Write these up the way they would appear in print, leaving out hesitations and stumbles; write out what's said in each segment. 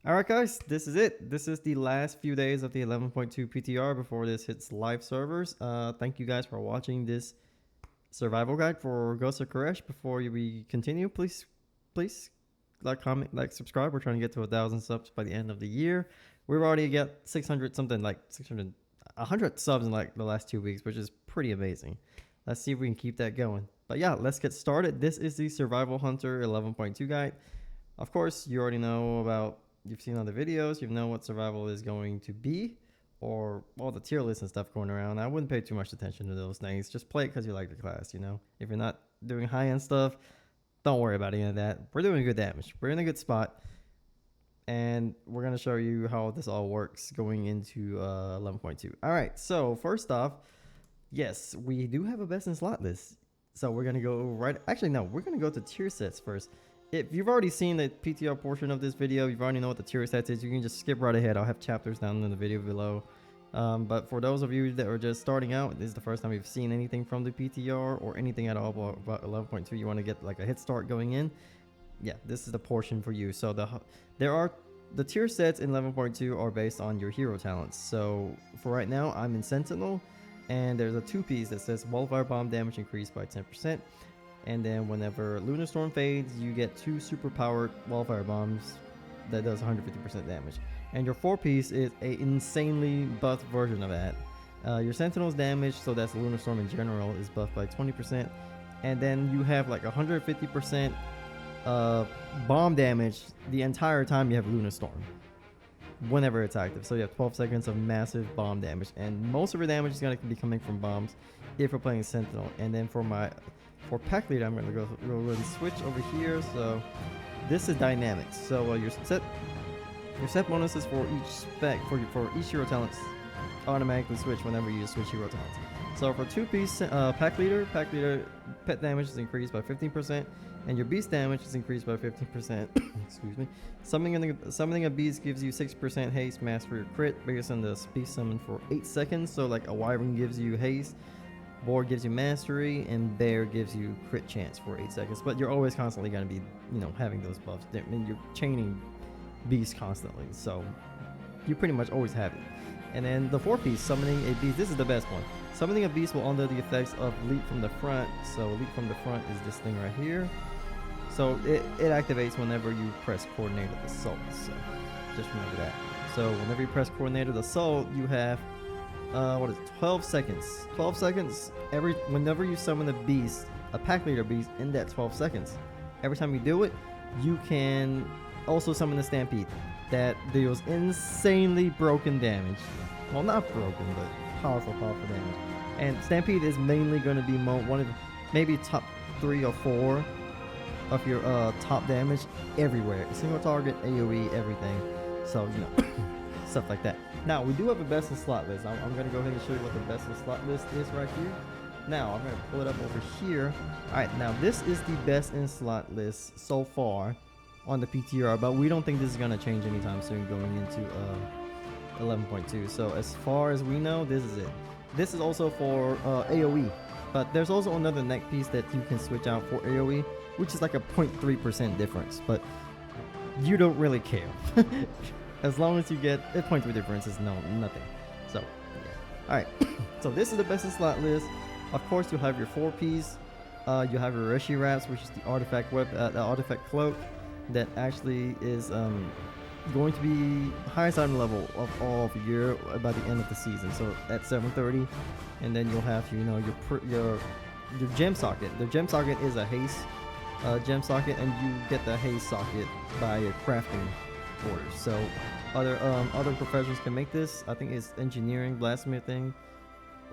All right, guys, this is it. This is the last few days of the 11.2 PTR before this hits live servers. Thank you guys for watching this survival guide for Ghost of Koresh. Before we continue, please like, comment, like, subscribe. We're trying to get to 1,000 subs by the end of the year. We've already got 600 something, like 600, 100 subs in like the last 2 weeks, which is pretty amazing. Let's see if we can keep that going. But yeah, let's get started. This is the Survival Hunter 11.2 guide. Of course, you already know about, you've seen other videos, you know what survival is going to be, or all the tier lists and stuff going around. I wouldn't pay too much attention to those things. Just play it because you like the class, you know? If you're not doing high-end stuff, don't worry about any of that. We're doing good damage. We're in a good spot. And we're going to show you how this all works going into 11.2. All right, so first off, yes, we do have a best in slot list. So we're going to go right... Actually, no, we're going to go to tier sets first. If you've already seen the PTR portion of this video, you've already know what the tier sets is, you can just skip right ahead. I'll have chapters down in the video below. But for those of you that are just starting out, this is the first time you've seen anything from the PTR or anything at all about 11.2, you want to get like a head start going in, yeah, this is the portion for you. So the tier sets in 11.2 are based on your hero talents. So for right now, I'm in Sentinel, and there's a 2-piece that says Wildfire Bomb damage increased by 10%. And then whenever Lunar Storm fades, you get 2 super powered Wildfire Bombs that does 150% damage. And your 4-piece is a insanely buffed version of that. Your Sentinel's damage, so that's Lunar Storm in general, is buffed by 20%. And then you have like 150% bomb damage the entire time you have Lunar Storm, whenever it's active. So you have 12 seconds of massive bomb damage, and most of your damage is going to be coming from bombs if you're playing Sentinel. And then for pack leader, I'm going to go really switch over here. So this is dynamics. So your set bonuses for each spec for each hero talents automatically switch whenever you switch hero talents. So for 2-piece pack leader pet damage is increased by 15%, and your beast damage is increased by 15%. Excuse me. Summoning a beast gives you 6% haste, mastery, or crit based on the beast summon for 8 seconds. So like a wyvern gives you haste, boar gives you mastery, and bear gives you crit chance for 8 seconds. But you're always constantly going to be, having those buffs. I mean, you're chaining beasts constantly, so you pretty much always have it. And then the 4-piece, summoning a beast. This is the best one. Summoning a beast will under the effects of leap from the front. So leap from the front is this thing right here. So it activates whenever you press coordinated assault. So just remember that. So whenever you press coordinated assault, you have 12 seconds. 12 seconds whenever you summon a beast, a pack leader beast, in that 12 seconds. Every time you do it, you can also summon a stampede that deals insanely broken damage. Well, not broken, but powerful damage. And stampede is mainly going to be one of maybe top 3 or 4 of your top damage everywhere. Single target, AoE, everything. So stuff like that. Now we do have a best in slot list. I'm going to go ahead and show you what the best in slot list is right here. Now I'm going to pull it up over here. Alright, now this is the best in slot list so far on the PTR, but we don't think this is going to change anytime soon going into 11.2. So as far as we know, this is it. This is also for AoE, but there's also another neck piece that you can switch out for AoE, which is like a 0.3% difference, but you don't really care. As long as you get a 0.3 difference is nothing. So yeah. Alright, so this is the best in slot list. Of course, you have your 4-piece. You have your Reshi Wraps, which is the artifact the artifact cloak that actually is going to be highest item level of all of the year by the end of the season. So at 730, and then you'll have your gem socket. The gem socket is a haste gem socket, and you get the haste socket by a crafting order. So other professions can make this. I think it's engineering, blacksmithing,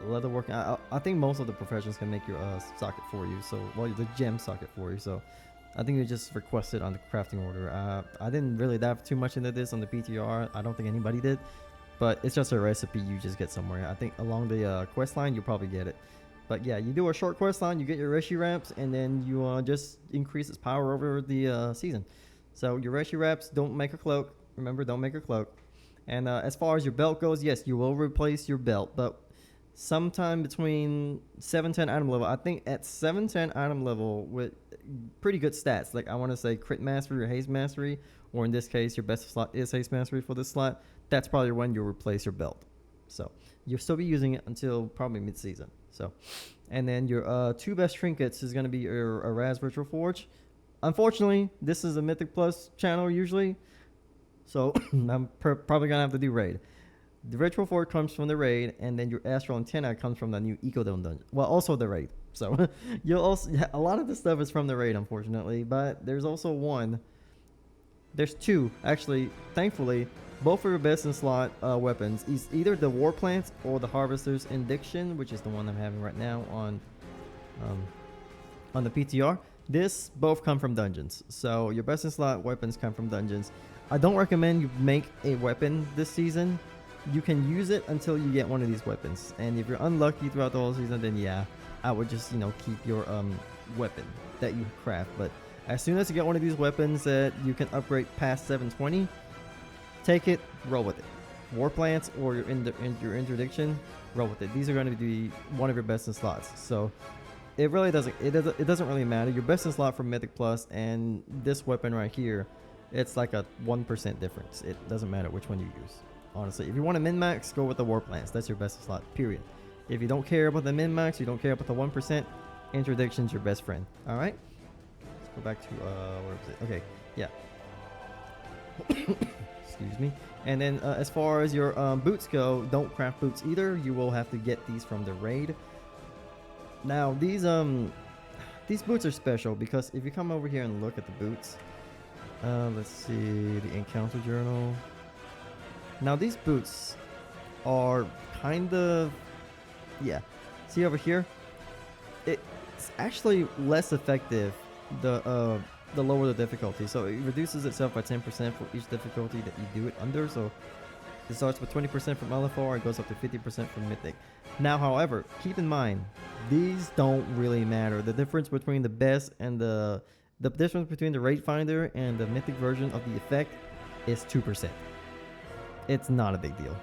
leatherworking. I think most of the professions can make your socket for you. So the gem socket for you. So I think you just request it on the crafting order. I didn't really dive too much into this on the PTR. I don't think anybody did, but it's just a recipe you just get somewhere. I think along the quest line you'll probably get it. But yeah, you do a short quest line, you get your Reshi Wraps, and then you just increase its power over the season. So your Reshi Wraps, don't make a cloak. Remember, don't make a cloak. And as far as your belt goes, yes, you will replace your belt, but sometime between 710 item level, I think at 710 item level with pretty good stats, like I want to say crit mastery or haste mastery, or in this case, your best slot is Haste Mastery for this slot, that's probably when you'll replace your belt. So you'll still be using it until probably mid-season. So, and then your 2 best trinkets is going to be your Raz Virtual Forge. Unfortunately, this is a Mythic Plus channel usually, so I'm probably going to have to do raid. The Virtual Forge comes from the raid, and then your Astral Antenna comes from the new Ecodome dungeon. Well, also the raid. So you'll also a lot of this stuff is from the raid, unfortunately. But there's also there's 2 actually. Thankfully, both of your best in slot weapons is either the War Plants or the Harvester's Indiction, which is the one I'm having right now on the PTR. This both come from dungeons. So your best in slot weapons come from dungeons. I don't recommend you make a weapon this season. You can use it until you get one of these weapons, and if you're unlucky throughout the whole season, then yeah, I would just keep your weapon that you craft. But as soon as you get one of these weapons that you can upgrade past 720, take it, roll with it. War Plants or your interdiction, roll with it. These are going to be one of your best in slots. So it really doesn't really matter. Your best in slot for Mythic Plus and this weapon right here, it's like a 1% difference. It doesn't matter which one you use. Honestly, if you want to min-max, go with the War Plants. That's your best slot, period. If you don't care about the min-max, you don't care about the 1%, Interdiction's your best friend. Alright? Let's go back to, where was it? Okay, yeah. Excuse me. And then, as far as your boots go, don't craft boots either. You will have to get these from the raid. Now, these boots are special because if you come over here and look at the boots, let's see, the Encounter Journal. Now these boots are kind of, yeah, see over here, it's actually less effective the lower the difficulty. So it reduces itself by 10% for each difficulty that you do it under. So it starts with 20% from LFR, it goes up to 50% from Mythic. Now, however, keep in mind, these don't really matter. The difference between the best and the difference between the Raid Finder and the Mythic version of the effect is 2%. It's not a big deal.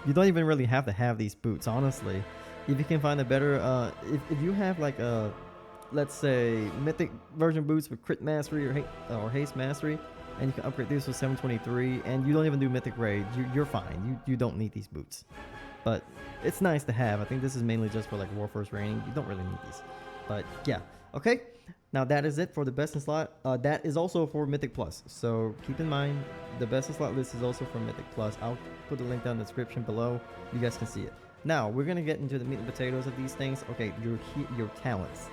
You don't even really have to have these boots, honestly. If you can find a better, if you have like a, let's say, Mythic version boots with Crit Mastery or Haste Mastery, and you can upgrade these with 723, and you don't even do Mythic Raid, you're fine. You don't need these boots. But it's nice to have. I think this is mainly just for like Warforged Raining. You don't really need these. But yeah, okay. Now that is it for the best in slot. That is also for Mythic Plus. So keep in mind, the best in slot list is also for Mythic Plus. I'll put the link down in the description below. You guys can see it. Now we're gonna get into the meat and potatoes of these things. Okay, your talents.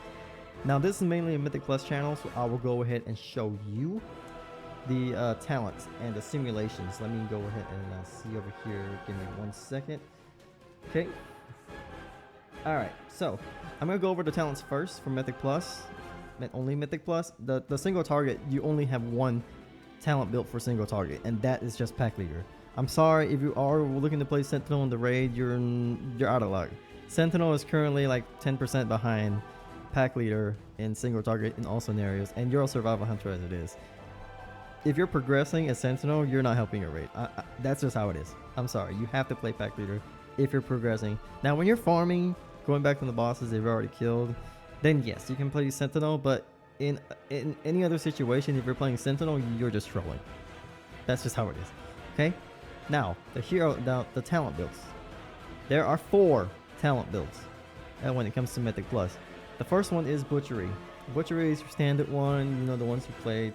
Now this is mainly a Mythic Plus channel, so I will go ahead and show you the talents and the simulations. Let me go ahead and see over here. Give me 1 second. Okay. All right. So I'm gonna go over the talents first for Mythic Plus. Only Mythic Plus. The single target, you only have 1 talent built for single target, and that is just Pack Leader. I'm sorry if you are looking to play Sentinel in the raid, you're out of luck. Sentinel is currently like 10% behind Pack Leader in single target in all scenarios, and you're a survival hunter as it is. If you're progressing as Sentinel, you're not helping your raid. That's just how it is. I'm sorry, you have to play Pack Leader if you're progressing. Now when you're farming, going back from the bosses they've already killed, then yes, you can play Sentinel, but in any other situation, if you're playing Sentinel, you're just trolling. That's just how it is. Okay? Now, the talent builds. There are 4 talent builds when it comes to Mythic Plus. The first one is Butchery. Butchery is your standard one, you know, the ones you played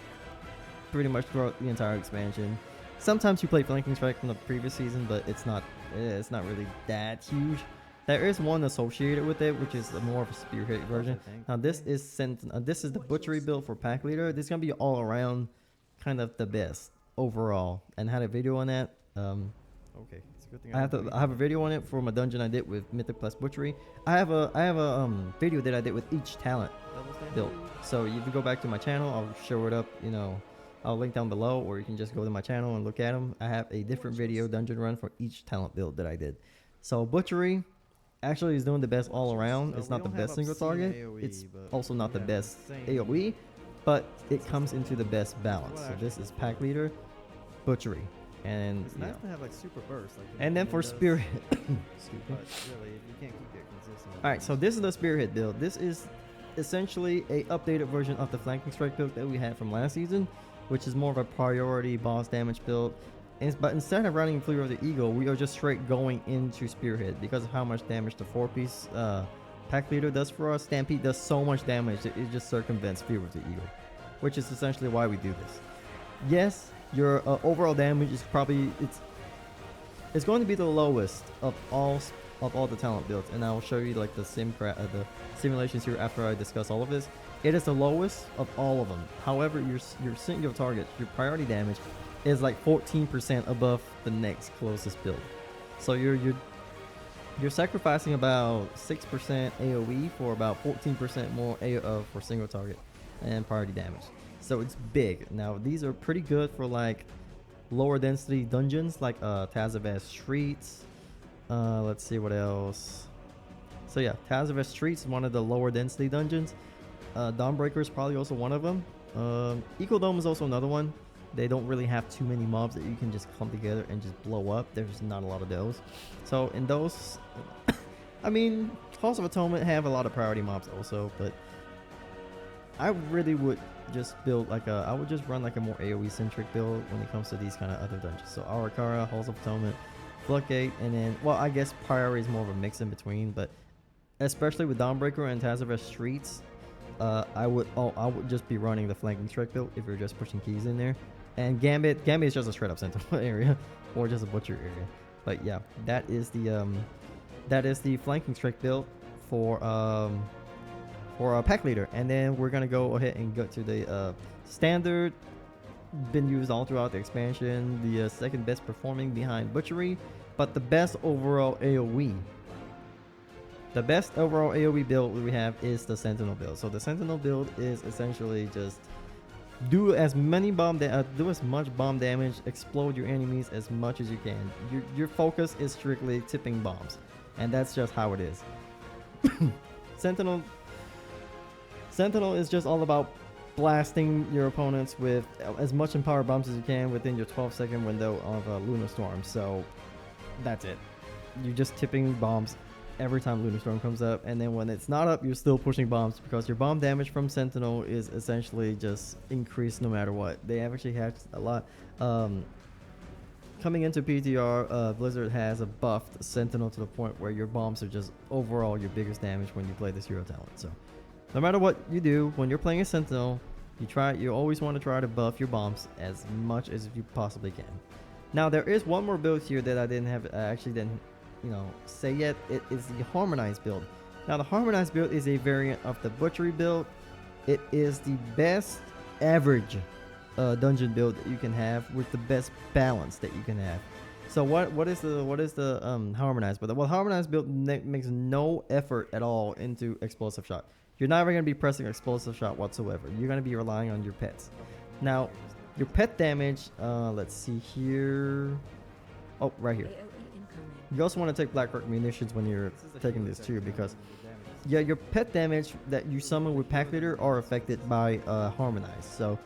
pretty much throughout the entire expansion. Sometimes you play Flanking Strike from the previous season, but it's not really that huge. There is one associated with it, which is more of a Spearhead version. Now this is the Butchery build for Pack Leader. This is gonna be all around kind of the best overall. And I had a video on that. Okay, it's a good thing I have a video on it for my dungeon I did with Mythic Plus Butchery. I have a video that I did with each talent build. So if you go back to my channel, I'll show it up. You know, I'll link down below, or you can just go to my channel and look at them. I have a different video dungeon run for each talent build that I did. So Butchery actually is doing the best all around. It's not the best single target. It's also not the best AoE, but it comes into the best balance. So this is Pack Leader, Butchery, and it's nice to have like super burst. Like and then for Spearhead. Alright, so this is the Spearhead build. This is essentially a updated version of the Flanking Strike build that we had from last season. which is more of a priority boss damage build. But instead of running Fleer of the Eagle, we are just straight going into Spearhead because of how much damage the 4-piece pack leader does for us. Stampede does so much damage that it just circumvents Fleer of the Eagle, which is essentially why we do this. Yes, your overall damage is probably it's going to be the lowest of all the talent builds, and I will show you like the the simulations here after I discuss all of this. It is the lowest of all of them. However, your single target, your priority damage, is like 14% above the next closest build. So you're sacrificing about 6% AoE for about 14% more for single target and priority damage. So it's big. Now these are pretty good for like lower density dungeons like Tazavest Streets. Let's see what else. So yeah, Tazavest Streets is one of the lower density dungeons. Dawnbreaker is probably also one of them. Ecodome is also another one. They don't really have too many mobs that you can just come together and just blow up. There's not a lot of those. So in those, I mean, Halls of Atonement have a lot of priority mobs also, but I really would just build like I would just run like a more AoE centric build when it comes to these kind of other dungeons. So Arakara, Halls of Atonement, Floodgate, and then, well, I guess priority is more of a mix in between, but especially with Dawnbreaker and Tazavest Streets, I would just be running the flanking strike build if you're just pushing keys in there. And Gambit is just a straight up Sentinel area or just a butcher area. But yeah, that is the flanking strike build for a pack leader. And then we're gonna go ahead and go to the standard, been used all throughout the expansion, the second best performing behind butchery, but the best overall AoE. The best overall AoE build we have is the Sentinel build. So the Sentinel build is essentially just do as much bomb damage, explode your enemies as much as you can. Your focus is strictly tipping bombs, and that's just how it is. Sentinel is just all about blasting your opponents with as much empowered bombs as you can within your 12-second window of Lunar Storm. So that's it. You're just tipping bombs every time Lunar Storm comes up, and then when it's not up, you're still pushing bombs because your bomb damage from Sentinel is essentially just increased no matter what. They actually have a lot. Coming into PTR, Blizzard has a buffed Sentinel to the point where your bombs are just overall your biggest damage when you play this hero talent. So no matter what you do when you're playing a Sentinel, you always want to try to buff your bombs as much as you possibly can. Now there is one more build here that I actually didn't say yet. It is the harmonized build. Now the harmonized build is a variant of the butchery build. It is the best average dungeon build that you can have with the best balance that you can have. So what is the harmonized build? Well, harmonized build makes no effort at all into explosive shot. You're never going to be pressing explosive shot whatsoever. You're going to be relying on your pets. Now your pet damage, let's see here. Oh, right here. You also want to take Blackrock munitions when you're taking this too, because yeah, your pet damage that you summon with Pack Leader are affected by Harmonized. So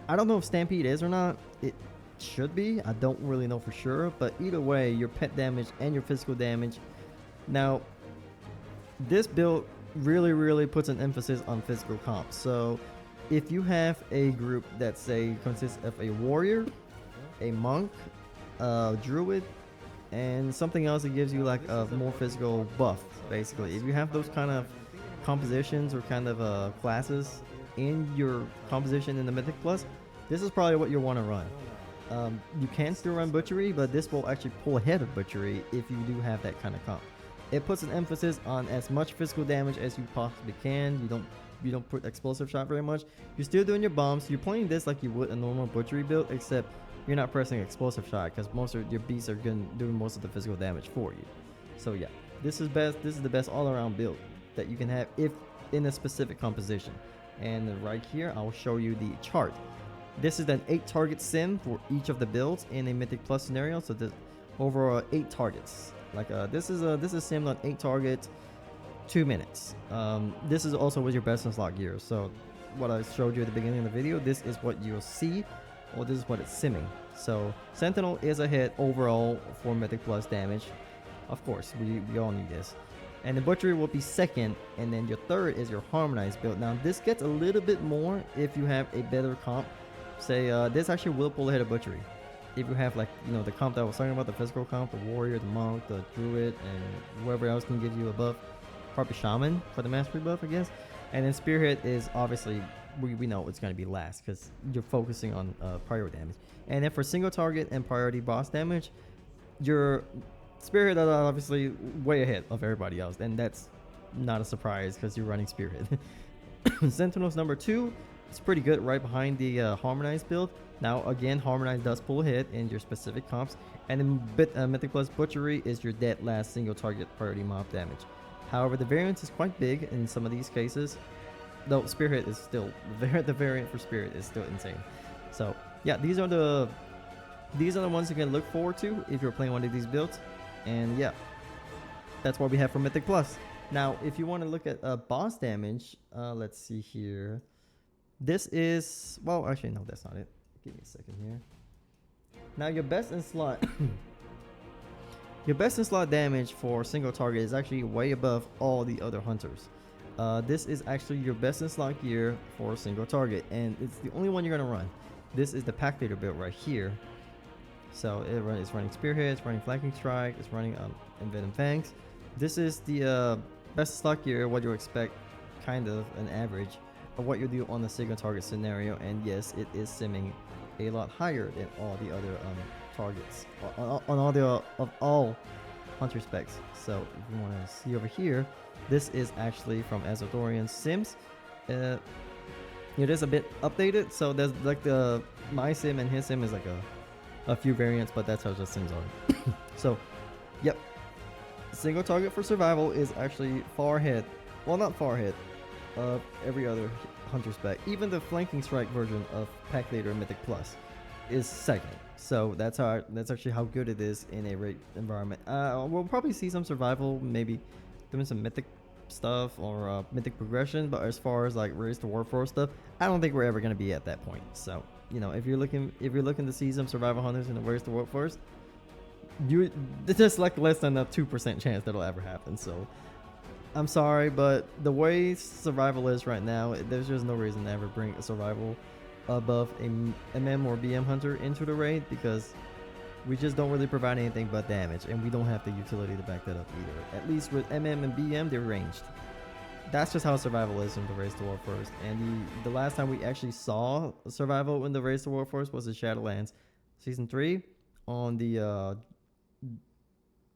I don't know if Stampede is or not. It should be. I don't really know for sure, but either way, your pet damage and your physical damage. Now, this build really puts an emphasis on physical comp. So if you have a group that say consists of a warrior, a monk, a druid, and something else that gives you like a more physical buff, basically. If you have those kind of compositions or kind of classes in your composition in the Mythic Plus, this is probably what you want to run. You can still run butchery, but this will actually pull ahead of butchery if you do have that kind of comp. It puts an emphasis on as much physical damage as you possibly can. You don't put explosive shot very much. You're still doing your bombs. You're playing this like you would a normal butchery build, except you're not pressing explosive shot because most of your beasts are doing most of the physical damage for you. So yeah, this is best. This is the best all-around build that you can have if in a specific composition. And right here, I'll show you the chart. This is an 8-target sim for each of the builds in a Mythic Plus scenario. So the overall 8 targets. Like this is simmed on 8 targets, 2 minutes. This is also with your best in slot gear. So what I showed you at the beginning of the video, this is what you'll see. Well, this is what it's simming. So Sentinel is a hit overall for Mythic Plus damage. Of course, we all need this. And the butchery will be second, and then your third is your harmonized build. Now this gets a little bit more if you have a better comp. say this actually will pull ahead of butchery. If you have like the comp that I was talking about, the physical comp, the warrior, the monk, the druid, and whoever else can give you a buff, probably shaman for the mastery buff, I guess. And then spearhead is obviously we know it's going to be last because you're focusing on priority damage. And then for single target and priority boss damage, your spearhead is obviously way ahead of everybody else, and that's not a surprise because you're running spearhead. Sentinel's number 2. It's pretty good, right behind the harmonized build. Now again, harmonized does pull ahead in your specific comps, and then Mythic Plus Butchery is your dead last single target priority mob damage. However, the variance is quite big in some of these cases, though spearhead is still the variant for spirit is still insane. So yeah, these are the ones you can look forward to if you're playing one of these builds. And yeah, that's what we have for Mythic Plus. Now, if you want to look at boss damage, let's see here. This is, well, actually, no, that's not it. Give me a second here. Now, your best in slot, your best in slot damage for single target is actually way above all the other hunters. This is actually your best in slot gear for single target, and it's the only one you're gonna run. This is the pack leader build right here. So it's running spearhead, it's running flanking strike, it's running envenom fangs. This is the best slot gear, what you expect, kind of an average of what you do on the single target scenario. And yes, it is simming a lot higher than all the other targets on all the of all hunter specs. So if you want to see over here, this is actually from Azadorian Sims. It is a bit updated, so there's like my sim and his sim is like a few variants, but that's how the sims are. So yep, single target for survival is actually far ahead, well, not far ahead of every other hunter spec. Even the flanking strike version of pack leader Mythic Plus is second. So that's actually how good it is in a raid environment. We'll probably see some survival, maybe doing some mythic stuff or mythic progression, but as far as like raise to warforged stuff, I don't think we're ever going to be at that point. So if you're looking to see some survival hunters in the raise to warforged, it's just like less than a 2% chance that'll ever happen. So I'm sorry, but the way survival is right now, there's just no reason to ever bring a survival above a MM or BM hunter into the raid, because we just don't really provide anything but damage, and we don't have the utility to back that up either. At least with MM and BM, they're ranged. That's just how survival is in the Race to Warforged. And the last time we actually saw survival in the Race to Warforged was in Shadowlands Season 3 on the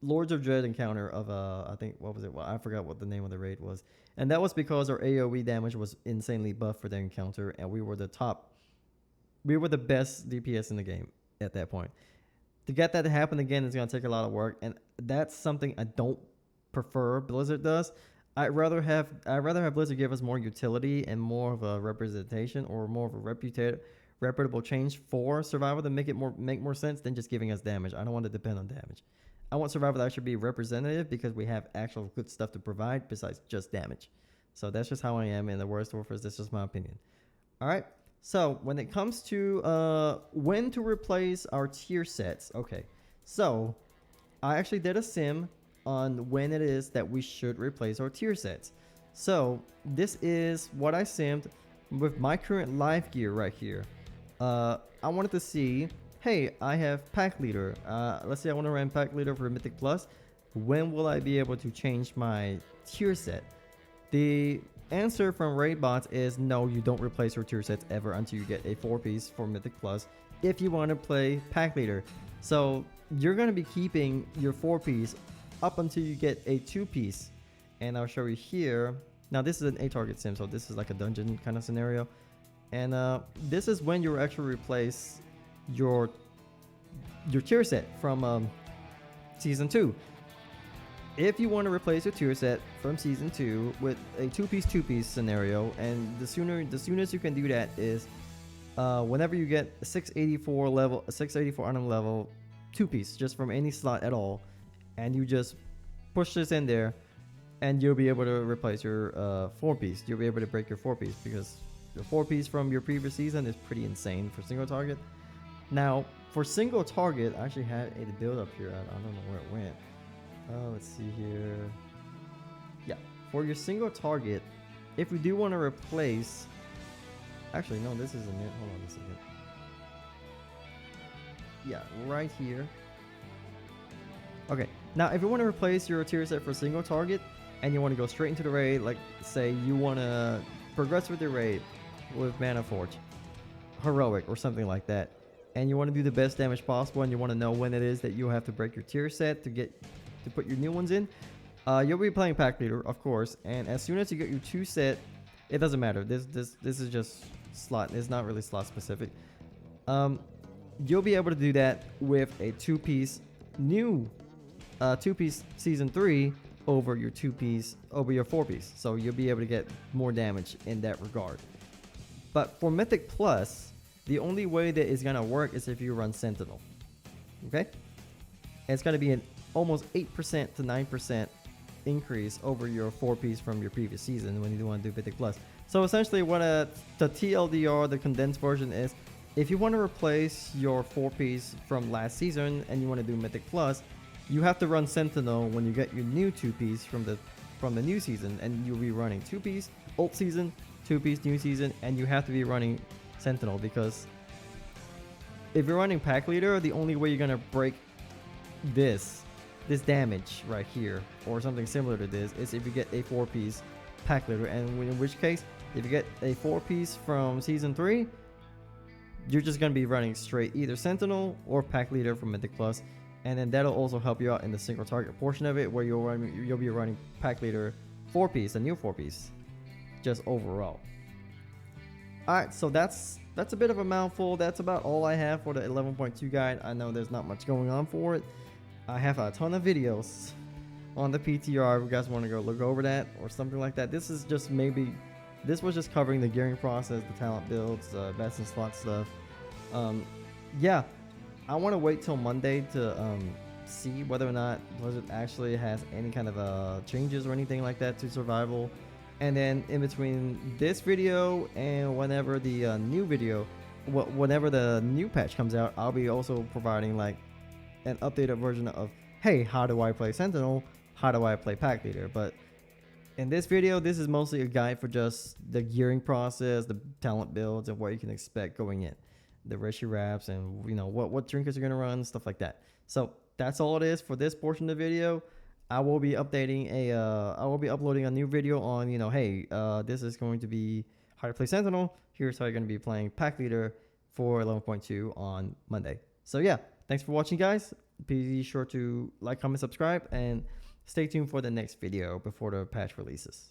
Lords of Dread encounter of I think, what was it? Well, I forgot what the name of the raid was. And that was because our AoE damage was insanely buffed for the encounter, and we were the best DPS in the game at that point. To get that to happen again is going to take a lot of work, and that's something I don't prefer Blizzard does. I'd rather have Blizzard give us more utility and more of a representation, or more of a reputable change for survival to make more sense than just giving us damage. I don't want to depend on damage. I want survival to actually be representative, because we have actual good stuff to provide besides just damage. So that's just how I am in the Worst Warfare. That's just my opinion. All right. So when it comes to when to replace our tier sets, okay. So I actually did a sim on when it is that we should replace our tier sets. So this is what I simmed with my current live gear right here. I wanted to see, hey, I have pack leader. Let's say I want to run pack leader for Mythic Plus. When will I be able to change my tier set? The answer from raid bots is no, you don't replace your tier sets ever until you get a 4-piece for Mythic Plus if you want to play pack leader. So you're going to be keeping your 4-piece up until you get a 2-piece, and I'll show you here. Now this is an 8-target sim, so this is like a dungeon kind of scenario, and this is when you actually replace your tier set from season 2. If you want to replace your tier set from season 2 with a 2-piece scenario, and the soonest you can do that is whenever you get a 684 item level 2-piece just from any slot at all, and you just push this in there, and you'll be able to replace your 4-piece. You'll be able to break your 4-piece, because the 4-piece from your previous season is pretty insane for single target. Now for single target, I actually had a build up here. I don't know where it went. Let's see here. Yeah, for your single target, if we do want to replace, actually no, this isn't it. Hold on a second. Yeah, right here. Okay, now if you want to replace your tier set for single target and you want to go straight into the raid, like say you want to progress with your raid with Mana Forge, Heroic, or something like that, and you want to do the best damage possible and you want to know when it is that you have to break your tier set to put your new ones in, you'll be playing Pack Leader, of course, and as soon as you get your 2 set, it doesn't matter. This is just slot. It's not really slot specific. You'll be able to do that with a 2-piece new 2-piece season 3 over your 4-piece. So you'll be able to get more damage in that regard. But for Mythic Plus, the only way that it's gonna work is if you run Sentinel. Okay? And it's gonna be an almost 8% to 9% increase over your 4-piece from your previous season when you want to do Mythic Plus. So essentially what the TLDR, the condensed version, is if you want to replace your 4-piece from last season and you want to do Mythic Plus, you have to run Sentinel when you get your new 2-piece from the new season, and you'll be running 2-piece old season, 2-piece new season, and you have to be running Sentinel, because if you're running Pack Leader, the only way you're gonna break this damage right here or something similar to this is if you get a 4-piece Pack Leader, and in which case if you get a 4-piece from season 3, you're just going to be running straight either Sentinel or Pack Leader from Mythic Plus, and then that'll also help you out in the single target portion of it, where you'll be running Pack Leader 4-piece, a new 4-piece, just overall. Alright, so that's a bit of a mouthful. That's about all I have for the 11.2 guide. I know there's not much going on for it. I have a ton of videos on the PTR if you guys want to go look over that or something like that. This was just covering the gearing process, the talent builds, best in slot stuff. Yeah, I want to wait till Monday to see whether or not Blizzard actually has any kind of changes or anything like that to survival. And then in between this video and whenever the whenever the new patch comes out, I'll be also providing like an updated version of, hey, how do I play Sentinel? How do I play Pack Leader? But in this video, this is mostly a guide for just the gearing process, the talent builds, and what you can expect going in, the Rishi wraps, and what trinkets you're gonna run, stuff like that. So that's all it is for this portion of the video. I will be uploading a new video on, hey, this is going to be how to play Sentinel. Here's how you're going to be playing Pack Leader for 11.2 on Monday. So yeah, thanks for watching, guys. Be sure to like, comment, subscribe, and stay tuned for the next video before the patch releases.